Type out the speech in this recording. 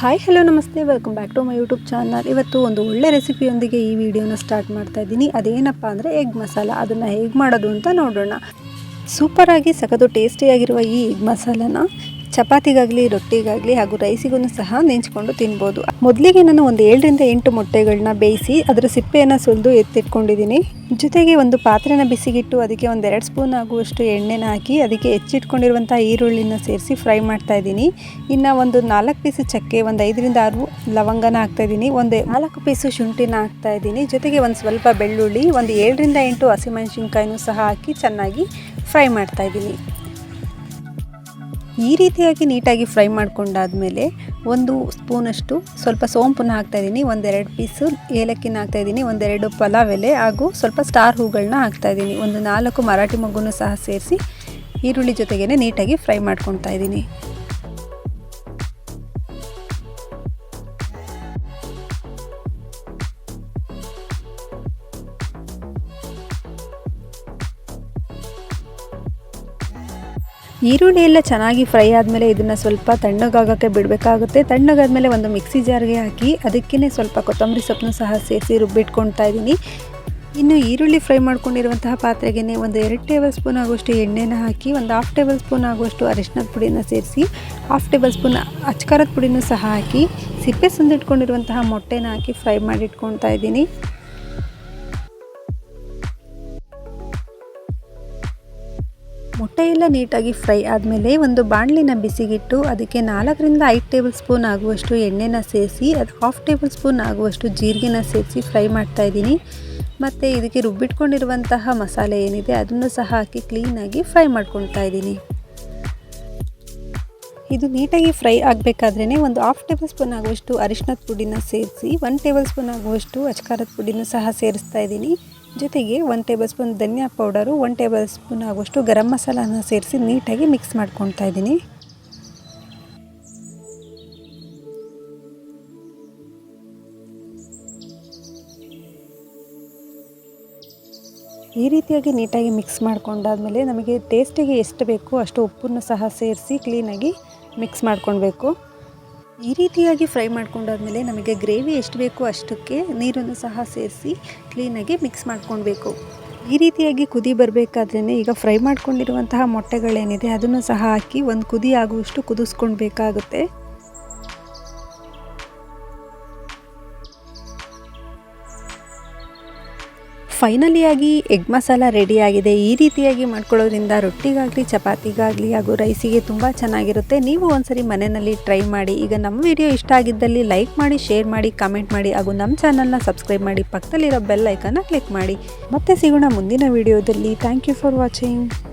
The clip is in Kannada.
ಹಾಯ್ ಹಲೋ ನಮಸ್ತೆ, welcome back to my YouTube channel. ಇವತ್ತು ಒಂದು ಒಳ್ಳೆ ರೆಸಿಪಿಯೊಂದಿಗೆ ಈ ವಿಡಿಯೋನ ಸ್ಟಾರ್ಟ್ ಮಾಡ್ತಾ ಇದ್ದೀನಿ. ಅದೇನಪ್ಪ ಅಂದರೆ ಎಗ್ ಮಸಾಲ. ಅದನ್ನು ಹೇಗೆ ಮಾಡೋದು ಅಂತ ನೋಡೋಣ. ಸೂಪರಾಗಿ ಸಖತ್ತು ಟೇಸ್ಟಿಯಾಗಿರುವ ಈ ಎಗ್ ಮಸಾಲನ ಚಪಾತಿಗಾಗಲಿ, ರೊಟ್ಟಿಗಾಗಲಿ ಹಾಗೂ ರೈಸಿಗೂ ಸಹ ನೆಂಚ್ಕೊಂಡು ತಿನ್ಬೋದು. ಮೊದಲಿಗೆ ನಾನು ಒಂದು 7 ರಿಂದ 8 ಮೊಟ್ಟೆಗಳನ್ನ ಬೇಯಿಸಿ ಅದರ ಸಿಪ್ಪೆಯನ್ನು ಸುಲಿದು ಎತ್ತಿಟ್ಕೊಂಡಿದ್ದೀನಿ. ಜೊತೆಗೆ ಒಂದು ಪಾತ್ರೆನ ಬಿಸಿಗಿಟ್ಟು ಅದಕ್ಕೆ ಒಂದು 2 ಸ್ಪೂನ್ ಆಗುವಷ್ಟು ಎಣ್ಣೆನ ಹಾಕಿ ಅದಕ್ಕೆ ಹೆಚ್ಚಿಟ್ಕೊಂಡಿರುವಂಥ ಈರುಳ್ಳಿನ ಸೇರಿಸಿ ಫ್ರೈ ಮಾಡ್ತಾ ಇದ್ದೀನಿ. ಇನ್ನು ಒಂದು 4 ಪೀಸು ಚಕ್ಕೆ, ಒಂದು 5 ರಿಂದ 6 ಲವಂಗನ ಹಾಕ್ತಾಯಿದ್ದೀನಿ, ಒಂದು 4 ಪೀಸು ಶುಂಠಿನ ಹಾಕ್ತಾಯಿದ್ದೀನಿ. ಜೊತೆಗೆ ಒಂದು ಸ್ವಲ್ಪ ಬೆಳ್ಳುಳ್ಳಿ, ಒಂದು 7 ರಿಂದ 8 ಹಸಿಮೆಣಸಿನ್ಕಾಯಿನೂ ಸಹ ಹಾಕಿ ಚೆನ್ನಾಗಿ ಫ್ರೈ ಮಾಡ್ತಾಯಿದ್ದೀನಿ. ಈ ರೀತಿಯಾಗಿ ನೀಟಾಗಿ ಫ್ರೈ ಮಾಡ್ಕೊಂಡಾದಮೇಲೆ 1 ಸ್ಪೂನಷ್ಟು ಸ್ವಲ್ಪ ಸೋಂಪನ್ನ ಹಾಕ್ತಾಯಿದ್ದೀನಿ, ಒಂದು 2 ಪೀಸು ಏಲಕ್ಕಿನ ಹಾಕ್ತಾಯಿದ್ದೀನಿ, ಒಂದು 2 ಪಲಾವ್ ಎಲೆ ಹಾಗೂ ಸ್ವಲ್ಪ ಸ್ಟಾರ್ ಹೂಗಳನ್ನ ಹಾಕ್ತಾಯಿದ್ದೀನಿ, ಒಂದು 4 ಮರಾಠಿ ಮೊಗ್ಗನ್ನು ಸಹ ಸೇರಿಸಿ ಈರುಳ್ಳಿ ಜೊತೆಗೇ ನೀಟಾಗಿ ಫ್ರೈ ಮಾಡ್ಕೊತಾ ಇದ್ದೀನಿ. ಈರುಳ್ಳಿ ಎಲ್ಲ ಚೆನ್ನಾಗಿ ಫ್ರೈ ಆದಮೇಲೆ ಇದನ್ನು ಸ್ವಲ್ಪ ತಣ್ಣಗಾಗೋಕ್ಕೆ ಬಿಡಬೇಕಾಗುತ್ತೆ. ತಣ್ಣಗಾದ್ಮೇಲೆ ಒಂದು ಮಿಕ್ಸಿ ಜಾರ್ಗೆ ಹಾಕಿ ಅದಕ್ಕೇ ಸ್ವಲ್ಪ ಕೊತ್ತಂಬರಿ ಸೊಪ್ಪನ್ನು ಸಹ ಸೇರಿಸಿ ರುಬ್ಬಿಟ್ಕೊಳ್ತಾ ಇದ್ದೀನಿ. ಇನ್ನು ಈರುಳ್ಳಿ ಫ್ರೈ ಮಾಡ್ಕೊಂಡಿರುವಂತಹ ಪಾತ್ರೆಗೆ ಒಂದು 2 ಟೇಬಲ್ ಸ್ಪೂನ್ ಆಗುವಷ್ಟು ಎಣ್ಣೆನ ಹಾಕಿ ಒಂದು 1/2 ಟೇಬಲ್ ಸ್ಪೂನ್ ಆಗುವಷ್ಟು ಅರಿಶಿನದ ಪುಡಿನ ಸೇರಿಸಿ 1/2 ಟೇಬಲ್ ಸ್ಪೂನ್ ಅಚ್ಕಾರದ ಪುಡಿನೂ ಸಹ ಹಾಕಿ ಸಿಪ್ಪೆ ಸುಂದಿಟ್ಕೊಂಡಿರುವಂತಹ ಮೊಟ್ಟೆನ ಹಾಕಿ ಫ್ರೈ ಮಾಡಿಟ್ಕೊಳ್ತಾ ಇದ್ದೀನಿ. ಮೊಟ್ಟೆ ಎಲ್ಲ ನೀಟಾಗಿ ಫ್ರೈ ಆದಮೇಲೆ ಒಂದು ಬಾಣಲಿನ ಬಿಸಿಗಿಟ್ಟು ಅದಕ್ಕೆ 4 ರಿಂದ 5 ಟೇಬಲ್ ಸ್ಪೂನ್ ಆಗುವಷ್ಟು ಎಣ್ಣೆನ ಸೇರಿಸಿ ಅದು 1/2 ಟೇಬಲ್ ಸ್ಪೂನ್ ಆಗುವಷ್ಟು ಜೀರಿಗೆನ ಸೇರಿಸಿ ಫ್ರೈ ಮಾಡ್ತಾಯಿದ್ದೀನಿ. ಮತ್ತು ಇದಕ್ಕೆ ರುಬ್ಬಿಟ್ಕೊಂಡಿರುವಂತಹ ಮಸಾಲೆ ಏನಿದೆ ಅದನ್ನು ಸಹ ಹಾಕಿ ಕ್ಲೀನಾಗಿ ಫ್ರೈ ಮಾಡ್ಕೊಳ್ತಾ ಇದ್ದೀನಿ. ಇದು ನೀಟಾಗಿ ಫ್ರೈ ಆಗಬೇಕಾದ್ರೇ ಒಂದು 1/2 ಟೇಬಲ್ ಸ್ಪೂನ್ ಆಗುವಷ್ಟು ಅರಿಶಿನದ ಪುಡಿನ ಸೇರಿಸಿ 1 ಟೇಬಲ್ ಸ್ಪೂನ್ ಆಗುವಷ್ಟು ಅಚ್ಕಾರದ ಪುಡಿನೂ ಸಹ ಸೇರಿಸ್ತಾ ಇದ್ದೀನಿ. ಜೊತೆಗೆ 1 ಟೇಬಲ್ ಸ್ಪೂನ್ ಧನಿಯಾ ಪೌಡರು, 1 ಟೇಬಲ್ ಸ್ಪೂನ್ ಆಗುವಷ್ಟು ಗರಂ ಮಸಾಲಾನ ಸೇರಿಸಿ ನೀಟಾಗಿ ಮಿಕ್ಸ್ ಮಾಡ್ಕೊತಾ ಇದ್ದೀನಿ. ಈ ರೀತಿಯಾಗಿ ನೀಟಾಗಿ ಮಿಕ್ಸ್ ಮಾಡ್ಕೊಂಡಾದ್ಮೇಲೆ ನಮಗೆ ಟೇಸ್ಟಿಗೆ ಎಷ್ಟು ಬೇಕೋ ಅಷ್ಟು ಉಪ್ಪನ್ನು ಸಹ ಸೇರಿಸಿ ಕ್ಲೀನಾಗಿ ಮಿಕ್ಸ್ ಮಾಡ್ಕೊಳ್ಬೇಕು. ಈ ರೀತಿಯಾಗಿ ಫ್ರೈ ಮಾಡ್ಕೊಂಡಾದ್ಮೇಲೆ ನಮಗೆ ಗ್ರೇವಿ ಎಷ್ಟು ಬೇಕೋ ಅಷ್ಟಕ್ಕೆ ನೀರನ್ನು ಸಹ ಸೇರಿಸಿ ಕ್ಲೀನಾಗಿ ಮಿಕ್ಸ್ ಮಾಡ್ಕೊಳ್ಬೇಕು. ಈ ರೀತಿಯಾಗಿ ಕುದಿ ಬರಬೇಕಾದ್ರೇ ಈಗ ಫ್ರೈ ಮಾಡ್ಕೊಂಡಿರುವಂತಹ ಮೊಟ್ಟೆಗಳೇನಿದೆ ಅದನ್ನು ಸಹ ಹಾಕಿ ಒಂದು ಕುದಿ ಆಗುವಷ್ಟು ಕುದಿಸ್ಕೊಳ್ಬೇಕಾಗುತ್ತೆ. ಫೈನಲಿಯಾಗಿ ಎಗ್ ಮಸಾಲ ರೆಡಿಯಾಗಿದೆ. ಈ ರೀತಿಯಾಗಿ ಮಾಡ್ಕೊಳ್ಳೋದ್ರಿಂದ ರೊಟ್ಟಿಗಾಗಲಿ, ಚಪಾತಿಗಾಗಲಿ ಹಾಗೂ ರೈಸಿಗೆ ತುಂಬ ಚೆನ್ನಾಗಿರುತ್ತೆ. ನೀವು ಒಂದ್ಸರಿ ಮನೆಯಲ್ಲಿ ಟ್ರೈ ಮಾಡಿ. ಈಗ ನಮ್ಮ ವಿಡಿಯೋ ಇಷ್ಟ ಆಗಿದ್ದಲ್ಲಿ ಲೈಕ್ ಮಾಡಿ, ಶೇರ್ ಮಾಡಿ, ಕಾಮೆಂಟ್ ಮಾಡಿ ಹಾಗೂ ನಮ್ಮ ಚಾನಲ್ನ ಸಬ್ಸ್ಕ್ರೈಬ್ ಮಾಡಿ, ಪಕ್ಕದಲ್ಲಿರೋ ಬೆಲ್ ಐಕನ್ನ ಕ್ಲಿಕ್ ಮಾಡಿ. ಮತ್ತೆ ಸಿಗೋಣ ಮುಂದಿನ ವಿಡಿಯೋದಲ್ಲಿ. Thank you for watching.